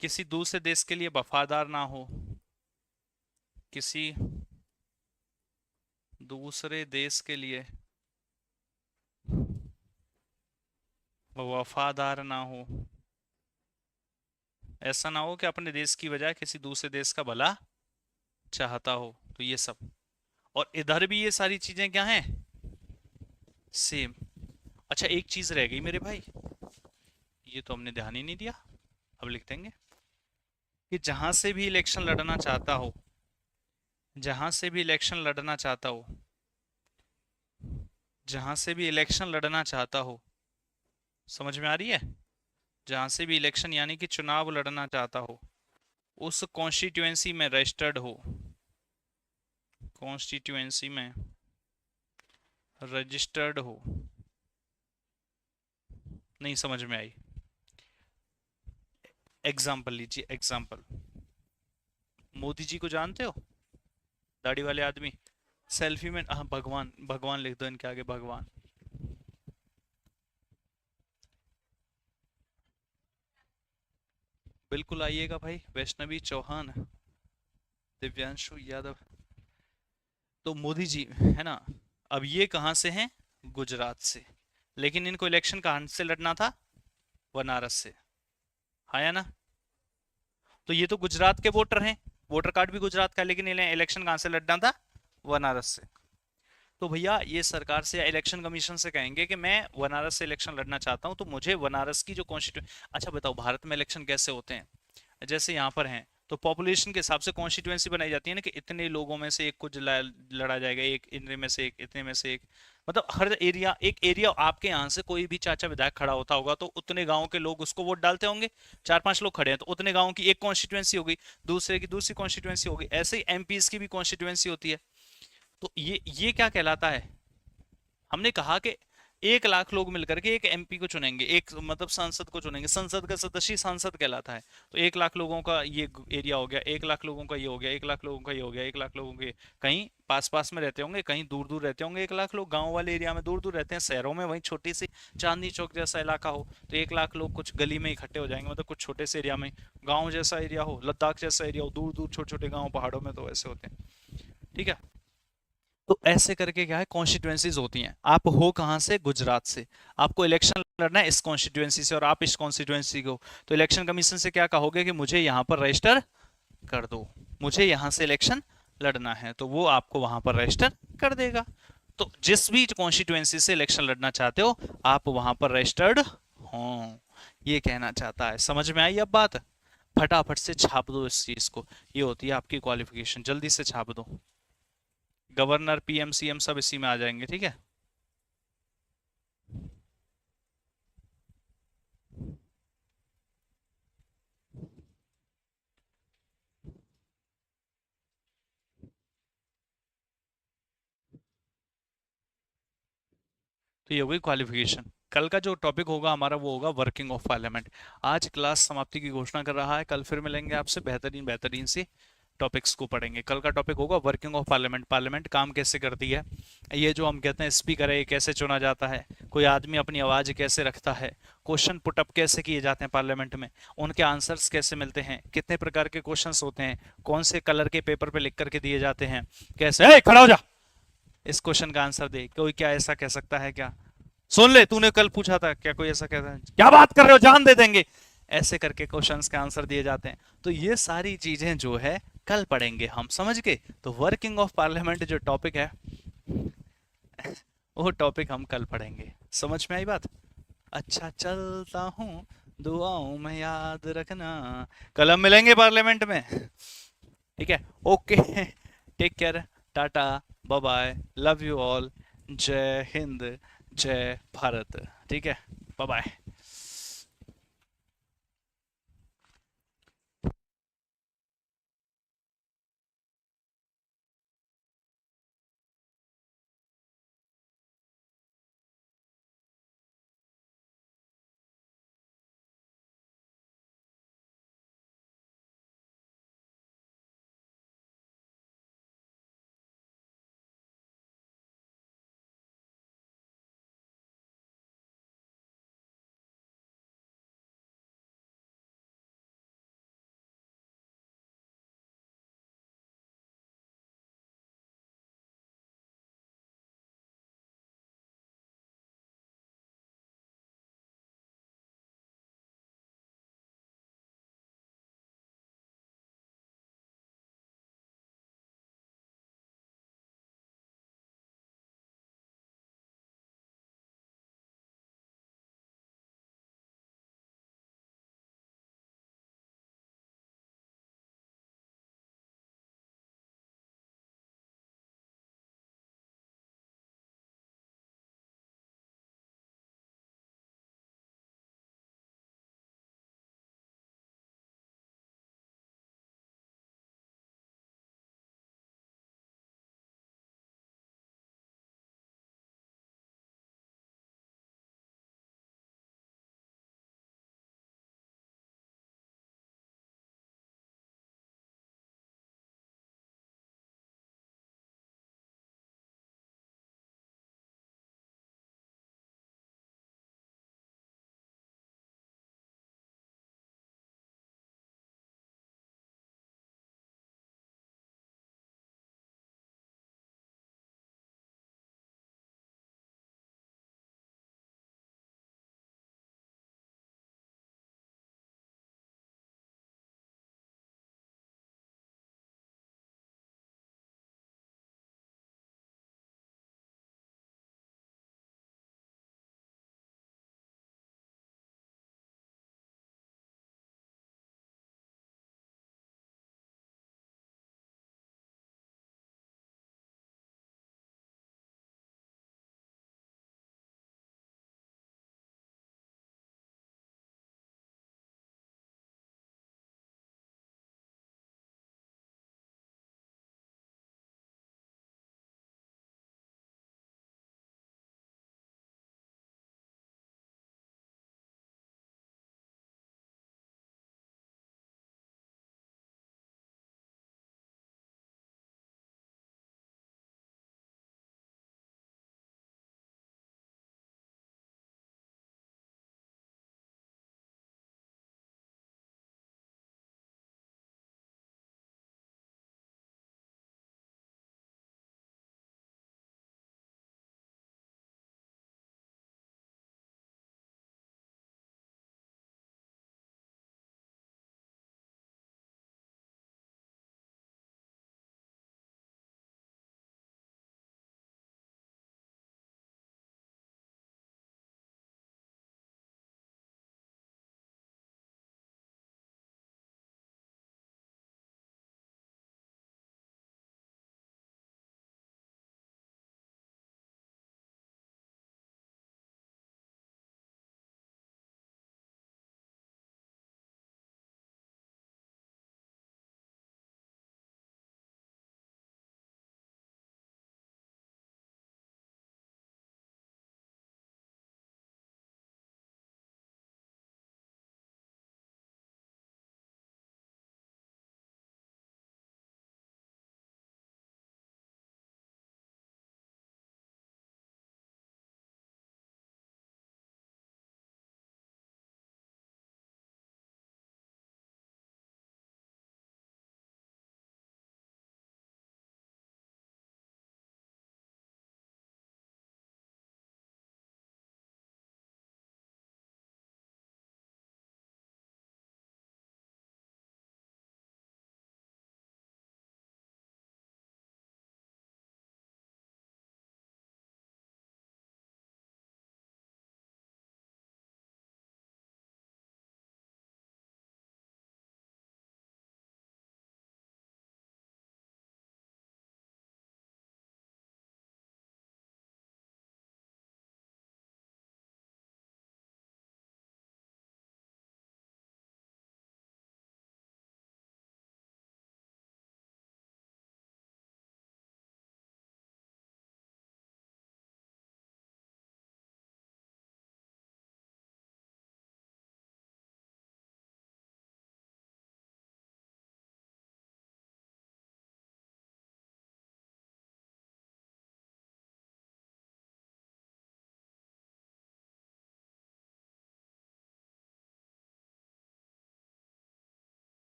किसी दूसरे देश के लिए वफादार ना हो, किसी दूसरे देश के लिए वफादार ना हो। ऐसा ना हो कि अपने देश की बजाय किसी दूसरे देश का भला चाहता हो, तो ये सब। और इधर भी ये सारी चीजें क्या हैं, सेम। अच्छा एक चीज रह गई मेरे भाई, ये तो हमने ध्यान ही नहीं दिया, अब लिख देंगे कि जहां से भी इलेक्शन लड़ना चाहता हो, जहां से भी इलेक्शन लड़ना चाहता हो, जहां से भी इलेक्शन लड़ना चाहता हो, समझ में आ रही है, जहां से भी इलेक्शन यानी कि चुनाव लड़ना चाहता हो, उस कॉन्स्टिट्यूएंसी में रजिस्टर्ड हो, कॉन्स्टिट्यूएंसी में रजिस्टर्ड हो, नहीं समझ में आई, एग्जाम्पल लीजिए, एग्जाम्पल मोदी जी को जानते हो, दाढ़ी वाले आदमी, सेल्फी में, हाँ भगवान, भगवान लिख दो इनके आगे, भगवान। बिल्कुल आइएगा भाई, वैष्णवी चौहान, दिव्यांशु यादव, तो मोदी जी है ना। अब ये कहां से हैं, गुजरात से, लेकिन इनको इलेक्शन कहां से लड़ना था, बनारस से, हाँ या ना। तो ये तो गुजरात के वोटर हैं, वोटर कार्ड भी गुजरात का, लेकिन इन्हें इलेक्शन कहां से लड़ना था, बनारस से। तो भैया ये सरकार से या इलेक्शन कमीशन से कहेंगे कि मैं बनारस से इलेक्शन लड़ना चाहता हूं, तो मुझे बनारस की जो कॉन्स्टिट्यूशन, अच्छा बताओ भारत में इलेक्शन कैसे होते हैं, जैसे यहाँ पर हैं तो पॉपुलेशन के हिसाब से कॉन्स्टिट्यूएंसी बनाई जाती है ना, कि इतने लोगों में से एक को लड़ा जाएगा, एक इतने में से एक, इतने में से एक, मतलब हर एरिया, एक एरिया आपके यहाँ से कोई भी चाचा विधायक खड़ा होता होगा तो उतने गांव के लोग उसको वोट डालते होंगे, 4-5 लोग खड़े हैं तो उतने गांव की एक कॉन्स्टिट्यूएंसी होगी, दूसरे की दूसरी कॉन्स्टिट्यूएंसी होगी, ऐसे ही एमपीज की भी कॉन्स्टिट्यूएंसी होती है। तो ये क्या कहलाता है, हमने कहा कि 1 लाख लोग मिलकर के एक एमपी को चुनेंगे, एक मतलब सांसद को चुनेंगे, संसद का सदस्य सांसद कहलाता है। तो 1 लाख लोगों का ये एरिया हो गया, 1 लाख लोगों का ये हो गया, 1 लाख लोगों का ये हो गया, 1 लाख लोगों के, कहीं पास पास में रहते होंगे, कहीं दूर दूर रहते होंगे, 1 लाख लोग गाँव वाले एरिया में दूर दूर रहते हैं, शहरों में वहीं छोटी सी चांदनी चौक जैसा इलाका हो तो 1 लाख लोग कुछ गली में इकट्ठे हो जाएंगे, मतलब कुछ छोटे से एरिया में, गाँव जैसा एरिया हो, लद्दाख जैसा एरिया हो, दूर दूर छोटे छोटे गाँव पहाड़ों में, तो ऐसे होते हैं, ठीक है। तो ऐसे करके क्या है, कॉन्स्टिट्यूएंसीज होती हैं। आप हो कहां से, गुजरात से, आपको इलेक्शन लड़ना है इस कॉन्स्टिट्यूएंसी से और आप इस कॉन्स्टिट्यूएंसी को, तो इलेक्शन कमीशन से क्या कहोगे कि मुझे यहां पर रजिस्टर कर दो, मुझे यहां से इलेक्शन लड़ना है, तो वो आपको वहां पर रजिस्टर कर देगा। तो जिस भी कॉन्स्टिट्यूएंसी से इलेक्शन लड़ना चाहते हो आप वहां पर रजिस्टर्ड हो, ये कहना चाहता है। समझ में आई अब बात, फटाफट से छाप दो इस चीज को, ये होती है आपकी क्वालिफिकेशन, जल्दी से छाप दो। गवर्नर, पीएम, सीएम सब इसी में आ जाएंगे, ठीक है। तो ये हो गई क्वालिफिकेशन। कल का जो टॉपिक होगा हमारा वो होगा वर्किंग ऑफ पार्लियामेंट। आज क्लास समाप्ति की घोषणा कर रहा है, कल फिर मिलेंगे आपसे, बेहतरीन बेहतरीन से टॉपिक्स को पढ़ेंगे। कल का टॉपिक होगा वर्किंग ऑफ पार्लियामेंट, पार्लियामेंट काम कैसे करती है, ये जो हम कहते हैं स्पीकर है ये कैसे चुना जाता है, कोई आदमी अपनी आवाज कैसे रखता है, क्वेश्चन पुटअप कैसे किए जाते हैं पार्लियामेंट में, उनके आंसर्स कैसे मिलते हैं, कितने प्रकार के क्वेश्चंस होते हैं, कौन से कलर के पेपर पे लिख करके दिए जाते हैं, कैसे खड़ा हो जा इस क्वेश्चन का आंसर दे, कोई क्या ऐसा कह सकता है क्या, सुन ले तूने कल पूछा था क्या, कोई ऐसा कहता है क्या बात कर रहे हो, जान दे देंगे, ऐसे करके क्वेश्चंस के आंसर दिए जाते हैं। तो ये सारी चीजें जो है कल पढ़ेंगे हम, समझ गए। तो वर्किंग ऑफ पार्लियामेंट जो टॉपिक है वो टॉपिक हम कल पढ़ेंगे, समझ में आई बात। अच्छा चलता हूँ, दुआओं में याद रखना, कल हम मिलेंगे पार्लियामेंट में, ठीक है। Okay, take care, tata, bye bye, love you all, जय हिंद, जय भारत, ठीक है, बाय बाय।